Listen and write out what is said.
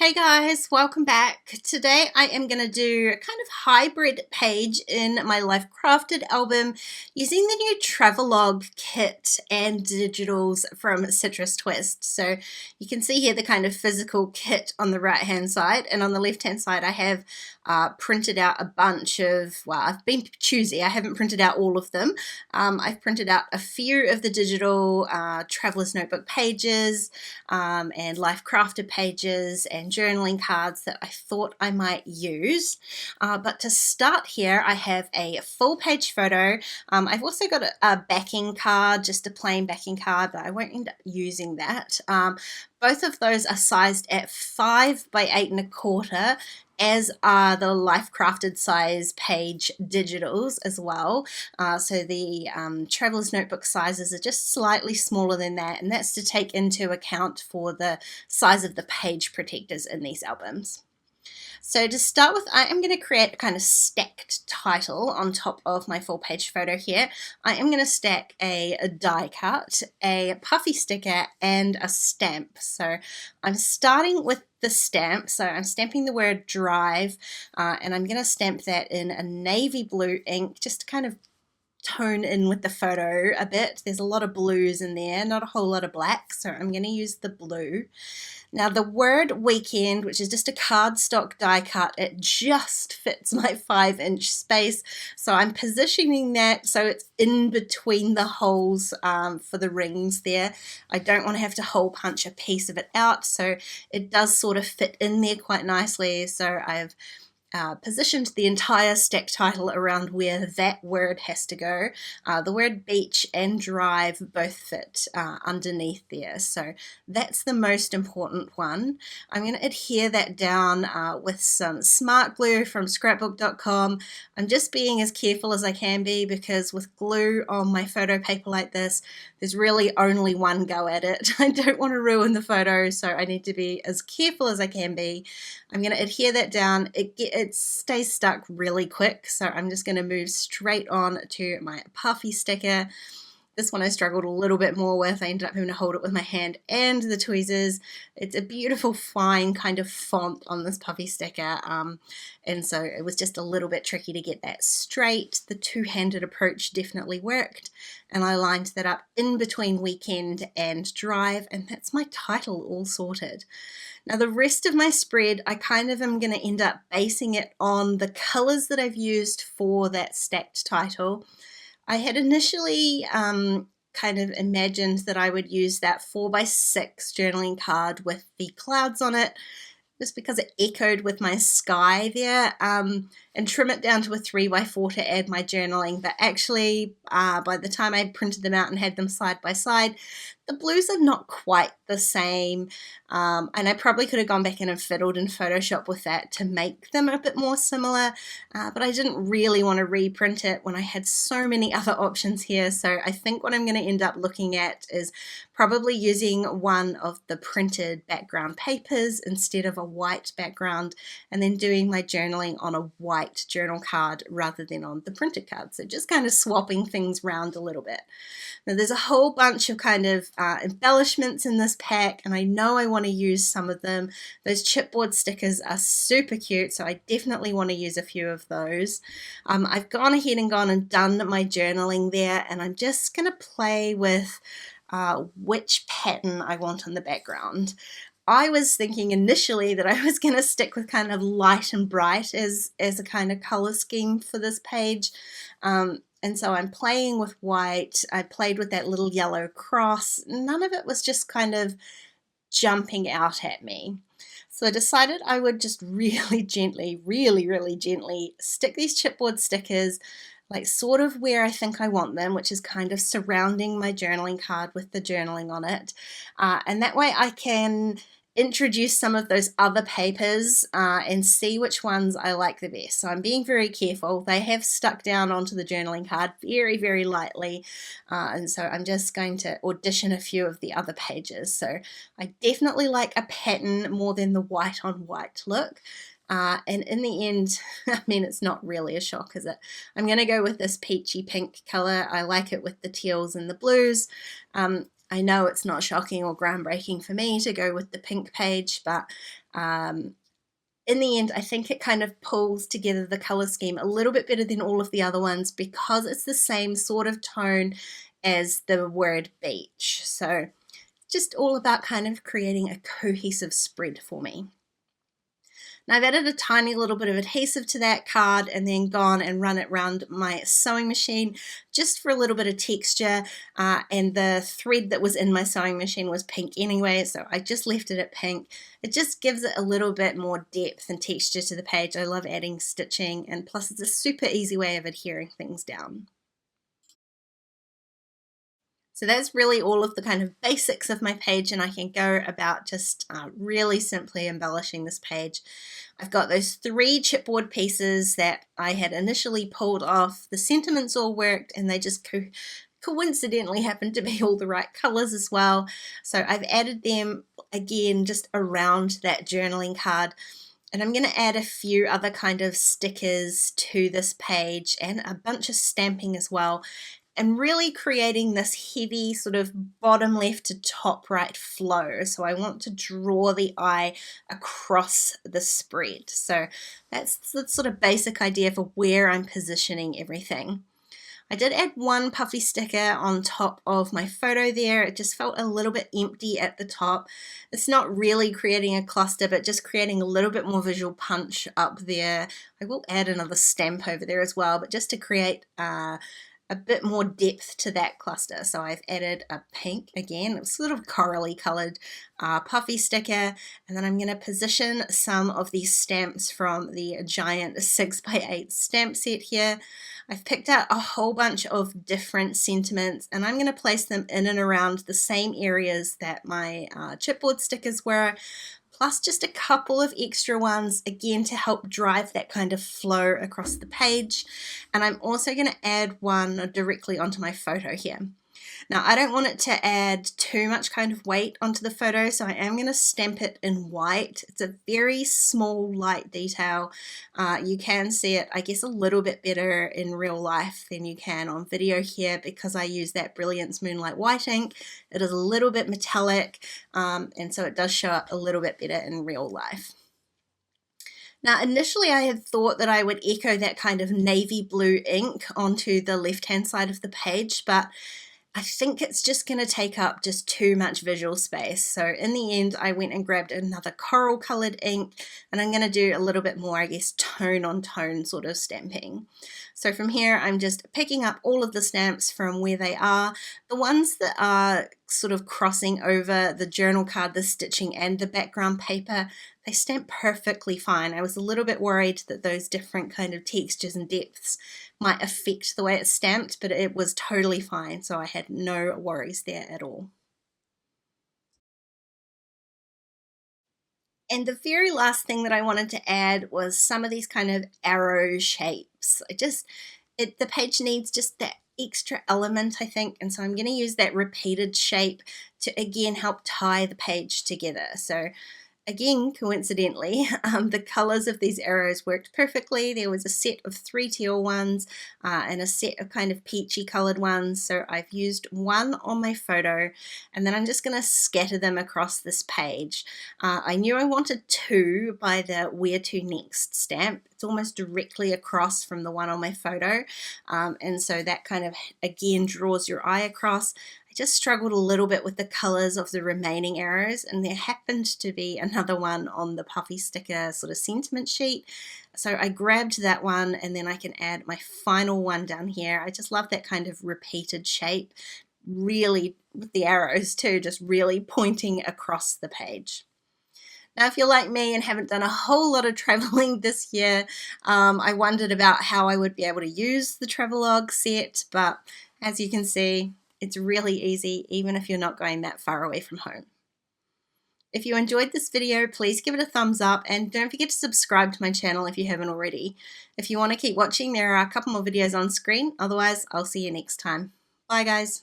Hey guys, welcome back. Today I am going to do a kind of hybrid page in my Life Crafted album using the new Travelogue kit and digitals from Citrus Twist. So you can see here the kind of physical kit on the right hand side, and on the left hand side I have printed out a bunch of, well, I've been choosy, I haven't printed out all of them. I've printed out a few of the digital Traveler's Notebook pages and Life Crafted pages and journaling cards that I thought I might use. But to start here, I have a full page photo. I've also got a backing card, just a plain backing card, but I won't end up using that. Both of those are sized at 5 by 8.25, as are the Life Crafted size page digitals as well. So the Traveler's Notebook sizes are just slightly smaller than that, and that's to take into account for the size of the page protectors in these albums. So to start with, I am going to create a kind of stacked title on top of my full page photo here. I am going to stack a die cut, a puffy sticker, and a stamp. So I'm starting with the stamp, so I'm stamping the word drive, and I'm going to stamp that in a navy blue ink just to kind of tone in with the photo a bit. There's a lot of blues in there, not a whole lot of black, so I'm going to use the blue. Now the word weekend, which is just a cardstock die cut, it just fits my 5-inch space, so I'm positioning that so it's in between the holes for the rings there. I don't want to have to hole punch a piece of it out, so it does sort of fit in there quite nicely. So I've positioned the entire stack title around where that word has to go. The word beach and drive both fit underneath there, so that's the most important one. I'm going to adhere that down with some smart glue from scrapbook.com. I'm just being as careful as I can be, because with glue on my photo paper like this, there's really only one go at it. I don't want to ruin the photo, so I need to be as careful as I can be. I'm going to adhere that down. It stays stuck really quick, so I'm just going to move straight on to my puffy sticker. This one I struggled a little bit more with. I ended up having to hold it with my hand and the tweezers. It's a beautiful fine kind of font on this puffy sticker, and so it was just a little bit tricky to get that straight. The two-handed approach definitely worked, and I lined that up in between weekend and drive, and that's my title all sorted. Now the rest of my spread, I kind of am going to end up basing it on the colours that I've used for that stacked title. I had initially kind of imagined that I would use that 4x6 journaling card with the clouds on it, just because it echoed with my sky there, and trim it down to a 3x4 to add my journaling. But actually, by the time I printed them out and had them side by side, the blues are not quite the same, and I probably could have gone back in and fiddled in Photoshop with that to make them a bit more similar, but I didn't really want to reprint it when I had so many other options here. So I think what I'm going to end up looking at is probably using one of the printed background papers instead of a white background, and then doing my journaling on a white journal card rather than on the printed card. So just kind of swapping things around a little bit. Now there's a whole bunch of kind of embellishments in this pack, and I know I want to use some of them. Those chipboard stickers are super cute, so I definitely want to use a few of those. I've gone ahead and done my journaling there, and I'm just going to play with which pattern I want on the background. I was thinking initially that I was going to stick with kind of light and bright as a kind of color scheme for this page. And so I'm playing with white. I played with that little yellow cross. None of it was just kind of jumping out at me. So I decided I would just really gently, really gently stick these chipboard stickers like sort of where I think I want them, which is kind of surrounding my journaling card with the journaling on it. And that way I can introduce some of those other papers and see which ones I like the best. So I'm being very careful. They have stuck down onto the journaling card very lightly, and so I'm just going to audition a few of the other pages. So I definitely like a pattern more than the white on white look. And in the end, I mean, it's not really a shock, is it? I'm going to go with this peachy pink color. I like it with the teals and the blues. I know it's not shocking or groundbreaking for me to go with the pink page, but In the end, I think it kind of pulls together the color scheme a little bit better than all of the other ones because it's the same sort of tone as the word beach. So just all about kind of creating a cohesive spread for me. Now I've added a tiny little bit of adhesive to that card and then gone and run it around my sewing machine just for a little bit of texture, and the thread that was in my sewing machine was pink anyway, so I just left it at pink. It just gives it a little bit more depth and texture to the page. I love adding stitching, and plus it's a super easy way of adhering things down. So that's really all of the kind of basics of my page, and I can go about just really simply embellishing this page. I've got those 3 chipboard pieces that I had initially pulled off. The sentiments all worked, and they just coincidentally happened to be all the right colors as well. So I've added them again just around that journaling card. And I'm going to add a few other kind of stickers to this page and a bunch of stamping as well, and really creating this heavy sort of bottom left to top right flow. So I want to draw the eye across the spread. So that's the sort of basic idea for where I'm positioning everything. I did add one puffy sticker on top of my photo there. It just felt a little bit empty at the top. It's not really creating a cluster, but just creating a little bit more visual punch up there. I will add another stamp over there as well, but just to create a bit more depth to that cluster. So I've added a pink again, it's sort of corally colored puffy sticker, and then I'm going to position some of these stamps from the giant 6x8 stamp set here. I've picked out a whole bunch of different sentiments, and I'm going to place them in and around the same areas that my chipboard stickers were, plus just a couple of extra ones, again, to help drive that kind of flow across the page. And I'm also going to add one directly onto my photo here. Now, I don't want it to add too much kind of weight onto the photo, so I am going to stamp it in white. It's a very small, light detail. You can see it, I guess, a little bit better in real life than you can on video here because I use that Brilliance Moonlight White ink. It is a little bit metallic, and so it does show up a little bit better in real life. Now, initially I had thought that I would echo that kind of navy blue ink onto the left-hand side of the page, but I think it's just going to take up just too much visual space. So in the end, I went and grabbed another coral colored ink, and I'm going to do a little bit more, I guess, tone on tone sort of stamping. So from here, I'm just picking up all of the stamps from where they are. The ones that are sort of crossing over the journal card, the stitching, and the background paper, they stamp perfectly fine. I was a little bit worried that those different kind of textures and depths might affect the way it's stamped, but it was totally fine, so I had no worries there at all. And the very last thing that I wanted to add was some of these kind of arrow shapes. The page needs just that extra element, I think, and so I'm going to use that repeated shape to again help tie the page together. So again, coincidentally, the colors of these arrows worked perfectly. There was a set of 3 teal ones and a set of kind of peachy colored ones. So I've used one on my photo, and then I'm just going to scatter them across this page. I knew I wanted 2 by the Where to Next stamp. It's almost directly across from the one on my photo. And so that kind of, again, draws your eye across. I just struggled a little bit with the colors of the remaining arrows, and there happened to be another one on the puffy sticker sort of sentiment sheet. So I grabbed that one, and then I can add my final one down here. I just love that kind of repeated shape, really with the arrows too, just really pointing across the page. Now, if you're like me and haven't done a whole lot of traveling this year, I wondered about how I would be able to use the Travelogue set, but as you can see, it's really easy, even if you're not going that far away from home. If you enjoyed this video, please give it a thumbs up, and don't forget to subscribe to my channel if you haven't already. If you want to keep watching, there are a couple more videos on screen. Otherwise, I'll see you next time. Bye, guys.